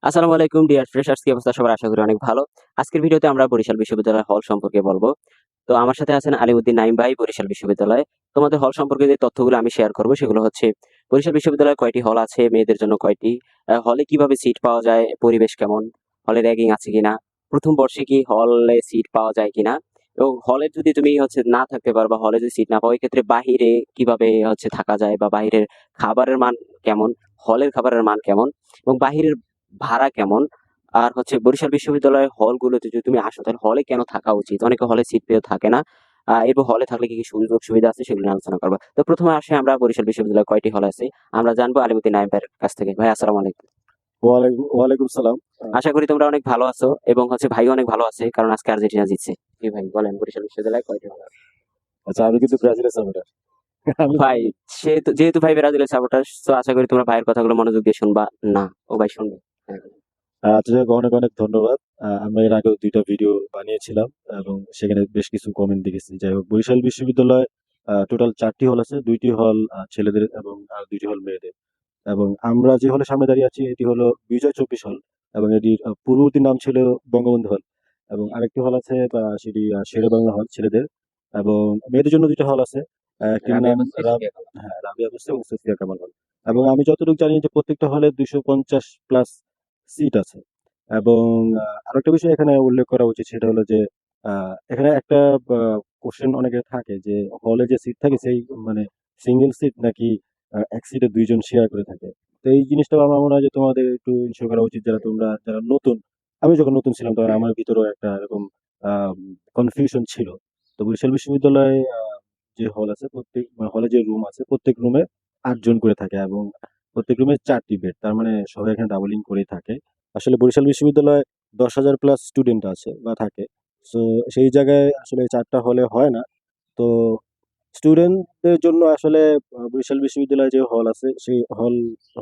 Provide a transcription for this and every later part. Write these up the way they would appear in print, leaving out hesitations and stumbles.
আসসালামু আলাইকুম deer freshers, কি অবস্থা সবার? আশা করি অনেক ভালো। আজকের ভিডিওতে আমরা বরিশাল বিশ্ববিদ্যালয়ের হল সম্পর্কে বলবো। তো আমার সাথে আছেন আলিমউদ্দিন নাঈম ভাই, বরিশাল বিশ্ববিদ্যালয়। তোমাদের হল সম্পর্কে যে তথ্যগুলো আমি শেয়ার করব সেগুলো হচ্ছে বরিশাল বিশ্ববিদ্যালয়ে কয়টি হল আছে, মেয়েদের জন্য কয়টি, হলে কিভাবে সিট পাওয়া যায়, পরিবেশ কেমন, হলে র্যাগিং আছে কিনা, প্রথম বর্ষে কি হলে সিট পাওয়া যায় কিনা, এবং হলে যদি তুমি হচ্ছে না থাকতে পারো বা হলে যদি সিট না পাও এই ক্ষেত্রে বাহিরে কিভাবে হচ্ছে থাকা যায় বা বাহিরের খাবারের মান কেমন, হলের খাবারের মান কেমন এবং বাহিরের ভাড়া কেমন? আর হচ্ছে বরিশাল বিশ্ববিদ্যালয়ের হলগুলোতে যদি তুমি আসো তাহলে হলে কেন থাকা উচিত? অনেকে হলে সিট পেয়েও থাকে না। এরপর হলে থাকলে কি সুযোগ সুবিধা আছে সেগুলো নিয়ে আলোচনা করবো। তো প্রথমে আসি আমরা বরিশাল বিশ্ববিদ্যালয়ে কয়টি হল আছে আমরা জানবো আলিমুদ্দিন নাইম ভাইয়ের কাছ থেকে। ভাই আসসালামু আলাইকুম। ওয়ালাইকুম সালাম। আশা করি তোমরা অনেক ভালো আছো এবং হচ্ছে ভাইও অনেক ভালো আছে কারণ আজকে আর্জেন্টিনা জিতছে। জি ভাই বলেন বরিশাল বিশ্ববিদ্যালয়ে কয়টি হল আছে? আচ্ছা, আমি কিন্তু ব্রাজিলের সাপোর্টার। আমি ভাই যেহেতু ভাই ব্রাজিলের সাপোর্টার, তো আশা করি তোমরা ভাইয়ের কথাগুলো মনোযোগ দিয়ে শুনবা। না, ও ভাই শুনবে। হ্যাঁ। আচ্ছা, যাক, অনেক অনেক ধন্যবাদ। আমরা এর আগেও 2টা ভিডিও বানিয়েছিলাম এবং সেখানে বেশ কিছু কমেন্ট দেখেছি। যাই হোক, বরিশাল বিশ্ববিদ্যালয় টোটাল 4টি হল আছে, 2টি হল ছেলেদের এবং 2টি হল মেয়েদের। এবং আমরা যে হলে সামনে দাঁড়িয়ে আছি এটি হলো বিজয় 24 হল এবং এটির পূর্ববর্তী নাম ছিল বঙ্গবন্ধু হল। এবং আরেকটি হল আছে সেটি শেরে বাংলা হল ছেলেদের। এবং মেয়েদের জন্য 2টা হল আছে। একটির রাবিয়া নাম বলছি, সুফিয়া কামাল। হ্যাঁ, রাবিয়া বুসরা এবং সুফিয়া কামাল হল। এবং আমি যতটুকু জানি যে প্রত্যেকটা হলে 250 প্লাস সিট আছে। এবং আরেকটা বিষয় এখানে উল্লেখ করা উচিত, সেটা হলো যে এখানে একটা কোশ্চেন অনেকের থাকে যে হলে যে সিট থাকে সেই মানে সিঙ্গেল সিট নাকি এক সিটে 2জন শেয়ার করে থাকে। তো এই জিনিসটা আমার মনে হয় যে তোমাদের একটু ইনশিওর করা উচিত, যারা নতুন। আমি যখন নতুন ছিলাম তখন আমার ভিতরেও একটা এরকম কনফিউশন ছিল। তো বরিশাল বিশ্ববিদ্যালয়ে যে হল আছে, প্রত্যেক হলে যে রুম আছে প্রত্যেক রুমে 8জন করে থাকে এবং প্রত্যেক রুমে 4টি বেড, তার মানে সবাই এখানে ডাবলিং করেই থাকে। আসলে বরিশাল বিশ্ববিদ্যালয়ে 10,000 প্লাস স্টুডেন্ট আছে বা থাকে। তো সেই জায়গায় আসলে 4টা হলে হয় না। তো স্টুডেন্টদের জন্য আসলে বরিশাল বিশ্ববিদ্যালয়ে যে হল আছে সেই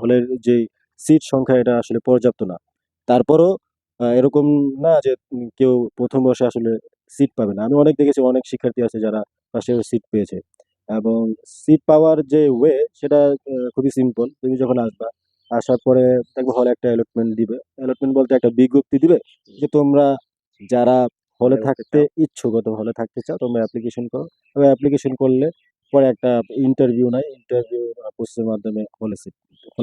হলের যে সিট সংখ্যা এটা আসলে পর্যাপ্ত না। তারপরও এরকম না যে কেউ প্রথম বর্ষে আসলে সিট পাবে না। আমি অনেক দেখেছি, অনেক শিক্ষার্থী আছে যারা ফার্স্ট ইয়ারে সিট পেয়েছে। এবং সিট পাওয়ার যে ওয়ে সেটা খুবই সিম্পল। তুমি যখন আসার পরে দেখবে হলে একটা অ্যালটমেন্ট দিবে। অ্যালটমেন্ট বলতে একটা বিজ্ঞপ্তি দিবে যে তোমরা যারা হলে হলে উঠতে থাকতে চাও? ইচ্ছুক অথবা হলে থাকতে চাও তোমরা অ্যাপ্লিকেশন করো। এবং অ্যাপ্লিকেশন করলে পরে একটা ইন্টারভিউ নেয়। ইন্টারভিউ প্রসেসের মাধ্যমে হলে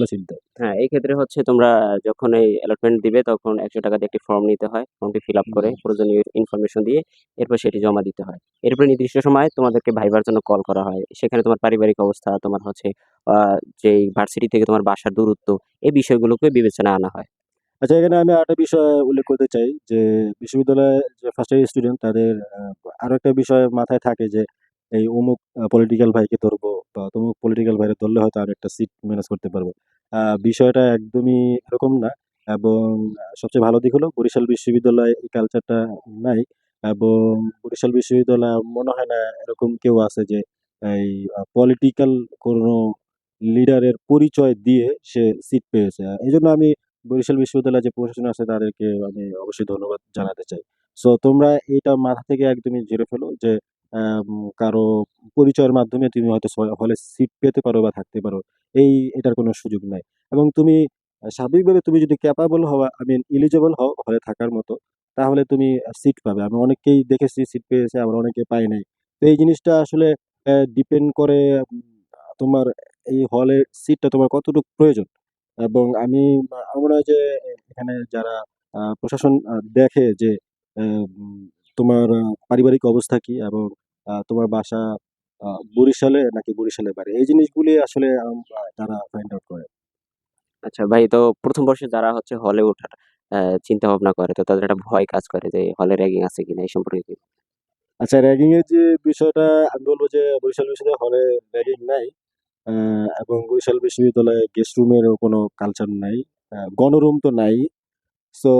সিট দেয়। হ্যাঁ, এই ক্ষেত্রে হচ্ছে তোমরা যখন এই allotment দিবে তখন ৳100 দিয়ে একটি ফর্ম নিতে হয়। ফর্মটি ফিল আপ করে হুম। প্রয়োজনীয় ইনফরমেশন দিয়ে এরপর সেটি জমা দিতে হয়। এরপরে নির্দিষ্ট সময়ে তোমাদেরকে ভাইবার জন্য কল করা হয়। সেখানে তোমার পারিবারিক অবস্থা, তোমার হচ্ছে আ যেই ভার্সিটি থেকে তোমার বাসার দূরত্ব, এই বিষয়গুলোকে বিবেচনায় আনা হয়। আচ্ছা, এখানে আমি আরেকটা বিষয় উল্লেখ করতে চাই যে বিশ্ববিদ্যালয়ে যে ফার্স্ট ইয়ার স্টুডেন্ট তাদের আরো একটা বিষয় মাথায় থাকে যে এই অমুক পলিটিক্যাল ভাইকে ধরবো বা তমুক পলিটিক্যাল ভাইরে ধরলে হয়তো আমি একটা সিট ম্যানেজ করতে পারবো। বিষয়টা একদমই এরকম না। এবং সবচেয়ে ভালো দিক হলো বরিশাল বিশ্ববিদ্যালয়ে এই কালচারটা নাই। এবং বরিশাল বিশ্ববিদ্যালয়ে মনে হয় না এরকম কেউ আছে যে এই পলিটিক্যাল কোনো লিডারের পরিচয় দিয়ে সে সিট পেয়েছে। এই জন্য আমি বরিশাল বিশ্ববিদ্যালয়ের যে প্রশাসন আছে তাদেরকে আমি অবশ্যই ধন্যবাদ জানাতে চাই। সো তোমরা এটা মাথা থেকে একদমই ঝেড়ে ফেলো যে কারো পরিচয়ের মাধ্যমে তুমি হয়তো হলে সিট পেতে পারো বা থাকতে পারো। এটার কোনো সুযোগ নাই। এবং তুমি স্বাভাবিকভাবে তুমি যদি ক্যাপাবল হও, আই মিন এলিজিবল হও হলে থাকার মতো, তাহলে তুমি সিট পাবে। আমি অনেককেই দেখেছি সিট পেয়েছে, আবার অনেকে পায় নাই। তো এই জিনিসটা আসলে ডিপেন্ড করে তোমার এই হলের সিটটা তোমার কতটুকু প্রয়োজন। এবং আমার মনে হয় যে এখানে যারা প্রশাসন দেখে যে তোমার পারিবারিক অবস্থা কি এবং তোমার বাসা বরিশালে নাকি বরিশালের বাইরে, এই জিনিসগুলি আসলে তারা ফাইন্ড আউট করে। আচ্ছা ভাই, তো প্রথম বর্ষে যারা হচ্ছে হলে ওঠার চিন্তা ভাবনা করে তো তাদের একটা ভয় কাজ করে যে হলে র্যাগিং আছে কিনা এই সম্পর্কে কি? আচ্ছা, র্যাগিং এর যে বিষয়টা, আমি বলবো যে বরিশাল বিশ্ববিদ্যালয়ে হলে র্যাগিং নাই। এবং বরিশাল বিশ্ববিদ্যালয়ে গেস্ট রুমেরও কোনো কালচার নাই। গণরুম তো নাই। সো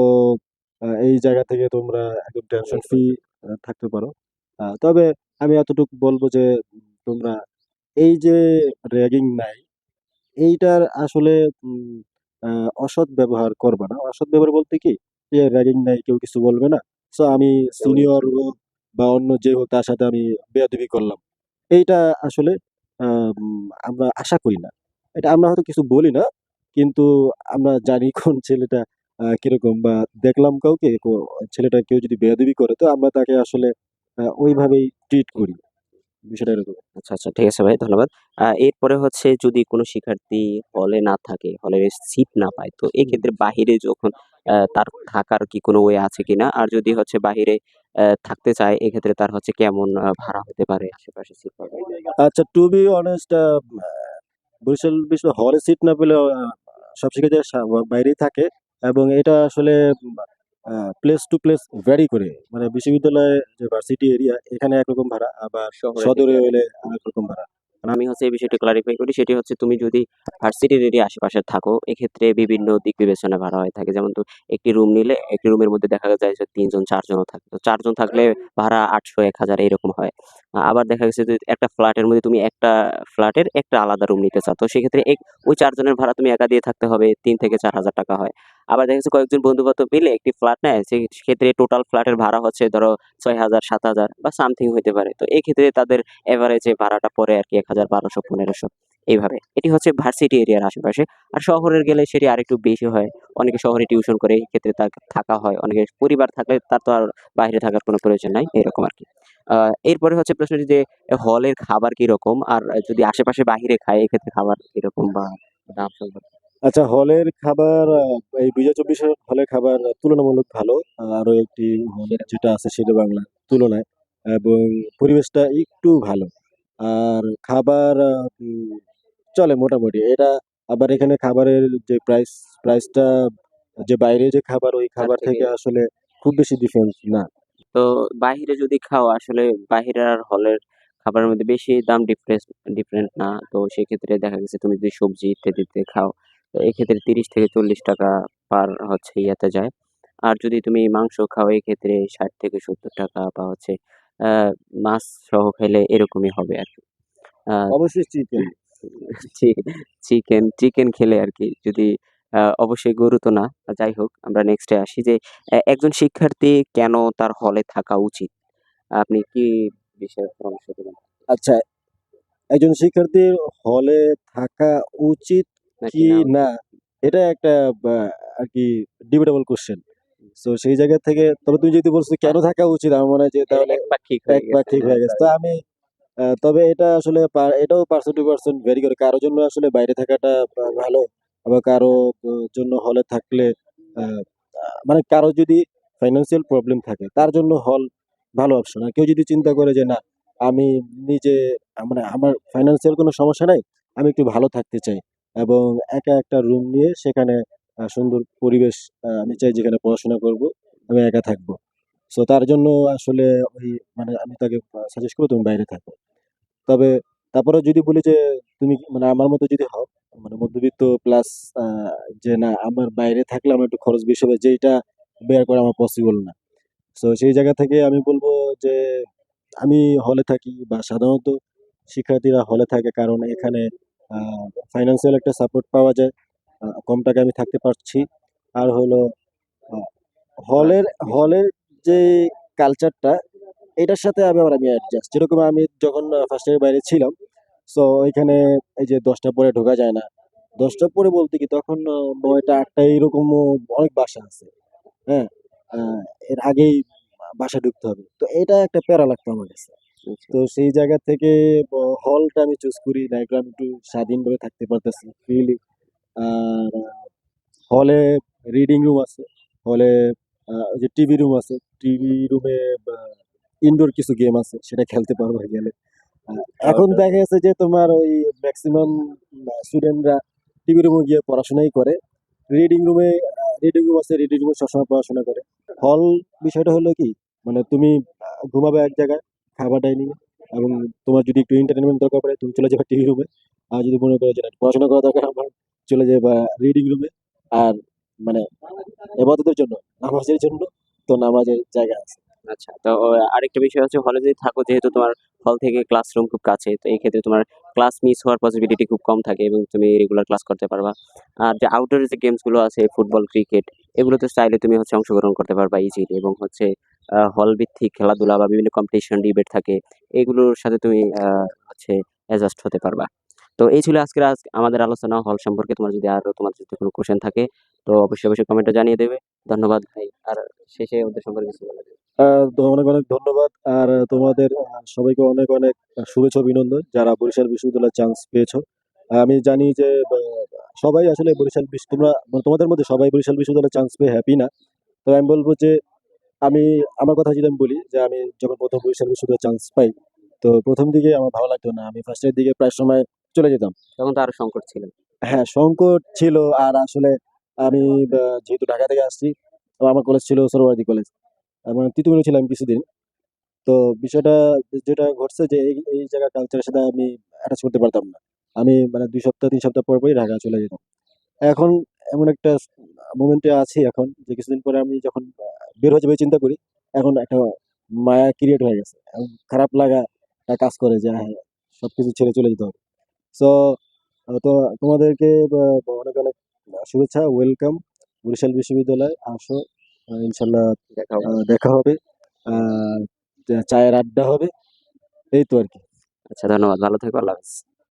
এই জায়গা থেকে তোমরা একদম টেনশন ফ্রি থাকতে পারো। তবে আমি এতটুকু বলবো যে তোমরা এই যে র্যাগিং নাই এইটার আসলে উম, অসৎ ব্যবহার করবা না। অসৎ ব্যবহার বলতে কি, যে র্যাগিং নাই কেউ কিছু বলবে না, সো আমি সিনিয়র হোক বা অন্য যে হোক তার সাথে আমি বেয়াদবি করলাম, এইটা আসলে আমরা আশা করি না। এটা আমরা হয়তো কিছু বলি না, কিন্তু আমরা জানি কোন ছেলেটা কিরকম বা দেখলাম কাউকে ছেলেটা কেউ যদি বেয়াদবি করে তো আমরা তাকে আসলে ওইভাবেই ট্রিট করি, বিষয়টা এরকম। আচ্ছা, আচ্ছা, ঠিক আছে ভাই, ধন্যবাদ। এরপরে হচ্ছে যদি কোনো শিক্ষার্থী হলে না থাকে, হলের সিট না পায়, তো হুম। এক্ষেত্রে বাহিরে যখন তার থাকার কি কোনো ওয়ে আছে কিনা? আর যদি হচ্ছে বাহিরে থাকতে চায়, এক্ষেত্রে তার হচ্ছে কেমন ভাড়া হতে পারে আশেপাশে সিট পাওয়ার জন্য? আচ্ছা, টু বি অনেস্ট, বরিশাল বিশ্ব হলে সিট না পেলেও সব শিক্ষার্থীরা বাইরেই থাকে, এবং এটা আসলে প্লেস টু প্লেস ভ্যারি করে, মানে বিশ্ববিদ্যালয়ে যে ভার্সিটি এরিয়া এখানে একরকম ভাড়া, আবার শহরের দিকে সদরে আরেক হলে আরেক রকম ভাড়া। আমি হচ্ছে এই বিষয়টা ক্লারিফাই করি। সেটি হচ্ছে তুমি যদি ভার্সিটির এরিয়া আশেপাশে থাকো, এক্ষেত্রে বিভিন্ন দিক বিবেচনায় ভাড়া হয়ে থাকে। যেমন একটি রুম নিলে একটি রুমের মধ্যে দেখা যায় যে ৩ জন ৪ জনও থাকে। তো ৪ জন থাকলে ভাড়া ৮০০, ১,০০০ এরকম হয়। আবার দেখা গেছে যে একটা ফ্ল্যাটের মধ্যে তুমি একটা ফ্ল্যাটের একটা আলাদা রুম নিতে চাও। তো সেক্ষেত্রে ওই ৪ জনের ভাড়া তুমি একা দিয়ে থাকতে হবে, ৩ থেকে ৪,০০০ টাকা হয়। আবার দেখা গেছে কয়েকজন বন্ধু-বান্ধব মিলে একটি ফ্ল্যাট নেয়, সেক্ষেত্রে টোটাল ফ্ল্যাটের ভাড়া হচ্ছে ধরো ৬,০০০, ৭,০০০ বা সামথিং হইতে পারে। তো এক্ষেত্রে তাদের এভারেজে ভাড়াটা পড়ে আরকি ১,০০০, ১,২০০, ১৫০০ এইভাবে। এটি হচ্ছে ভার্সিটি এরিয়ার আশেপাশে। আর শহরের গেলে সেটি আরেকটু বেশি হয়। অনেকে শহরে টিউশন করে, এই ক্ষেত্রে তার থাকা হয়। অনেকের পরিবার থাকলে তার তো আর বাইরে থাকার কোনো প্রয়োজন নাই। এরকম আরকি। আ এরপরে হচ্ছে প্রশ্নটি যে হলের খাবার কিরকম? আর যদি আশেপাশে বাহিরে খায় এক্ষেত্রে খাবার কিরকম বা দাম সম্পর্কে? আচ্ছা, হলের খাবার এই ২০২৪ এর হলের খাবার তুলনামূলক ভালো। আরো একটি হল সেটা যেটা আছে শেরেবাংলা তুলনায়, এবং পরিবেশটা একটু ভালো। আর খাবার চলে মোটামুটি। এটা আবার এখানে খাবারের যে প্রাইসটা যে বাইরে যে খাবার ওই তার খাবার থেকে থেকে আসলে খুব বেশি ডিফারেন্স না। তো বাহিরে যদি খাও আসলে বাহিরের আর হলের খাবারের মধ্যে বেশি দাম ডিফারেন্ট না। তো সেক্ষেত্রে দেখা গেছে তুমি যদি সবজি ইত্যাদিতে খাও, তো এক্ষেত্রে ৳৩০ থেকে ৳৪০ পার হচ্ছে ইয়েতে যায়। আর যদি তুমি মাংস খাও এক্ষেত্রে ৳৬০ থেকে ৳৭০ বা হচ্ছে আ মাছ সহ খেলে এরকমই হবে আরকি। আ অবশ্যই চিকেন। চি চিকেন খেলে আরকি যদি অবশ্যই গরু তো না। যাই হোক আমরা নেক্সট এ আসি যে একজন শিক্ষার্থী কেন তার হলে থাকা উচিত? আপনি কি বিষয়ে পরামর্শ দিবেন? আচ্ছা, একজন শিক্ষার্থীর হলে থাকা উচিত নাকি কি না না, উচিত? এটা একটা বা আরকি ডিবেটেবল কোয়েশ্চেন। সো সেই জায়গা থেকে, তবে তুমি যদি বলছো কেন থাকা উচিত, আমার মনে হয় যে তাহলে একপাক্ষিক হয়ে এক গেছে। পাক্ষিক হ্যাঁ, হয়ে গেছে। তো আমি তবে এটা আসলে এটাও পারসন টু পারসন ভ্যারি করে। কারো জন্য আসলে বাইরে থাকাটা ভালো। আবার কারো জন্য হলে থাকলে আ আ মানে কারো যদি ফাইন্যান্সিয়াল প্রবলেম থাকে তার জন্য হল ভালো অপশন। আর কেউ যদি চিন্তা করে যে না, আমি নিজে মানে আমার ফাইন্যান্সিয়াল কোনো সমস্যা নাই। আমি একটু ভালো থাকতে চাই, এবং একা একটা রুম নিয়ে সেখানে সুন্দর পরিবেশ, আমি চাই যেখানে পড়াশোনা করব, আমি একা থাকবো। সো তার জন্য আসলে ওই মানে আমি তাকে সাজেস্ট করব তুমি বাইরে থাকো। তবে তারপরেও যদি বলি যে তুমি মানে আমার মতো যদি হও, মানে মধ্যবিত্ত প্লাস আ যে না আমার বাইরে থাকলে আমার একটু খরচ বেশি হবে, যেইটা বেয়ার করা আমার পসিবল না। সো সেই জায়গা থেকে আমি বলব যে আমি হলে থাকি, বা সাধারণত শিক্ষার্থীরা হলে থাকে কারণ এখানে আ ফাইন্যান্সিয়াল একটা সাপোর্ট পাওয়া যায়। কম টাকায় আমি থাকতে পারছি। আর হলো আ হলের হলের যে কালচারটা, এটার সাথে আমি অ্যাডজাস্ট। যেরকম আমি যখন ফার্স্ট ইয়ারের বাইরে ছিলাম, সো এখানে এই যে ১০ টার পরে ঢোকা যায় না। ১০ টার পরে বলতে কি তখন ৯ টা ৮ টা এরকমও অনেক বাসা আছে। হ্যাঁ? আ এর আগেই বাসায় ঢুকতে হবে। তো এটা একটা প্যারা লাগতো আমার কাছে। আচ্ছা। তো সেই জায়গা থেকে হলটা আমি চুজ করি। লাইক আমি একটু স্বাধীনভাবে থাকতে পারতেছি ফ্রিলি। আর হলে রিডিং রুম আছে। হলে ওই যে টিভি রুম আছে। টিভি রুমে বা ইনডোর কিছু গেম আছে। সেটা খেলতে পারবা গেলে। আ এখন আউটডোর দেখা গেছে যে তোমার ওই মেক্সিমাম স্টুডেন্টরা টিভি রুমে গিয়ে পড়াশোনাই করে। রিডিং রুম আছে, রিডিং রুমে সবসময় পড়াশোনা করে। হল বিষয়টা হলো কি, মানে তুমি ঘুমাবে এক জায়গায়, খাবা ডাইনিং এ, এবং তোমার যদি একটু এন্টারটেইনমেন্ট দরকার পড়ে তুমি চলে যাবা টিভি রুমে। আর যদি মনে করো যে না পড়াশোনা করা দরকার আমার, চলে যাবা রিডিং রুমে। আর মানে ইবাদতের জন্য, নামাজের জন্য তো নামাজের জায়গা আছে। আচ্ছা। তো আরেকটা বিষয় হচ্ছে হলে যদি থাকো যেহেতু তোমার হল থেকে ক্লাসরুম খুব কাছে। তো এই ক্ষেত্রে তোমার ক্লাস মিস হওয়ার পসিবিলিটি খুব কম থাকে এবং তুমি রেগুলার ক্লাস করতে পারবা। আর যে আউটডোর যে গেমস গুলো আছে ফুটবল, ক্রিকেট এগুলোতে চাইলে তুমি হচ্ছে অংশগ্রহণ করতে পারবা ইজিলি এবং হচ্ছে হল ভিত্তিক খেলাধুলা বা বিভিন্ন কম্পিটিশন, ডিবেট থাকে। এগুলোর সাথে তুমি হচ্ছে অ্যাডজাস্ট হতে পারবা। তো এই ছিল আজকের আমাদের আলোচনা হল সম্পর্কে। তোমাদের যদি কোনো কোশ্চেন থাকে তো অবশ্যই কমেন্টে জানিয়ে দেবে। ধন্যবাদ ভাই। আর শেষে ওদের সম্পর্কে কিছু বলা যাবে? তো অনেক অনেক ধন্যবাদ। আর তোমাদের সবাইকে অনেক অনেক শুভেচ্ছা অভিনন্দন যারা বরিশাল বিশ্ববিদ্যালয়ে চান্স পেয়েছো। আমি জানি যে সবাই আসলে তোমরা মানে তোমাদের মধ্যে সবাই বরিশাল বিশ্ববিদ্যালয়ে চান্স পেয়ে হ্যাপি না। তো আমি বলবো যে আমি আমার কথা যদি আমি বলি যে আমি যখন প্রথম বরিশাল বিশ্ববিদ্যালয়ে চান্স পাই, তো প্রথম দিকে আমার ভালো লাগতো না, আমি ফার্স্টের দিকে প্রায় সময় চলে যেতাম। তখন তো আরো সংকট ছিল। হ্যাঁ, সংকট ছিল। আর আসলে আমি যেহেতু ঢাকা থেকে আসছি, তো আমার কলেজ ছিল সরোয়ার্দী কলেজ, এবং তিতুমিরে ছিলাম কিছুদিন। তো বিষয়টা যেটা ঘটছে যে এই জায়গার কালচারের সাথে আমি অ্যাটাচ করতে পারতাম না। আমি মানে ২ সপ্তাহ ৩ সপ্তাহ পর পরই ঢাকা চলে যেতাম। এখন এমন একটা মোমেন্টে আছি এখন যে কিছুদিন পরে আমি যখন বের হয়ে যাবে চিন্তা করি, এখন একটা মায়া ক্রিয়েট হয়ে গেছে, এখন খারাপ লাগা কাজ করে যে হ্যাঁ, সবকিছু ছেড়ে চলে যেতে হবে। সো তো তোমাদেরকে অনেক অনেক শুভেচ্ছা, ওয়েলকাম বরিশাল বিশ্ববিদ্যালয়। আসো, ইনশাল্লাহ দেখা হবে। দেখা হবে, আহ চায়ের আড্ডা হবে, এই তো আর কি। আচ্ছা, ধন্যবাদ। ভালো থেকো। আল্লাহ হাফেজ।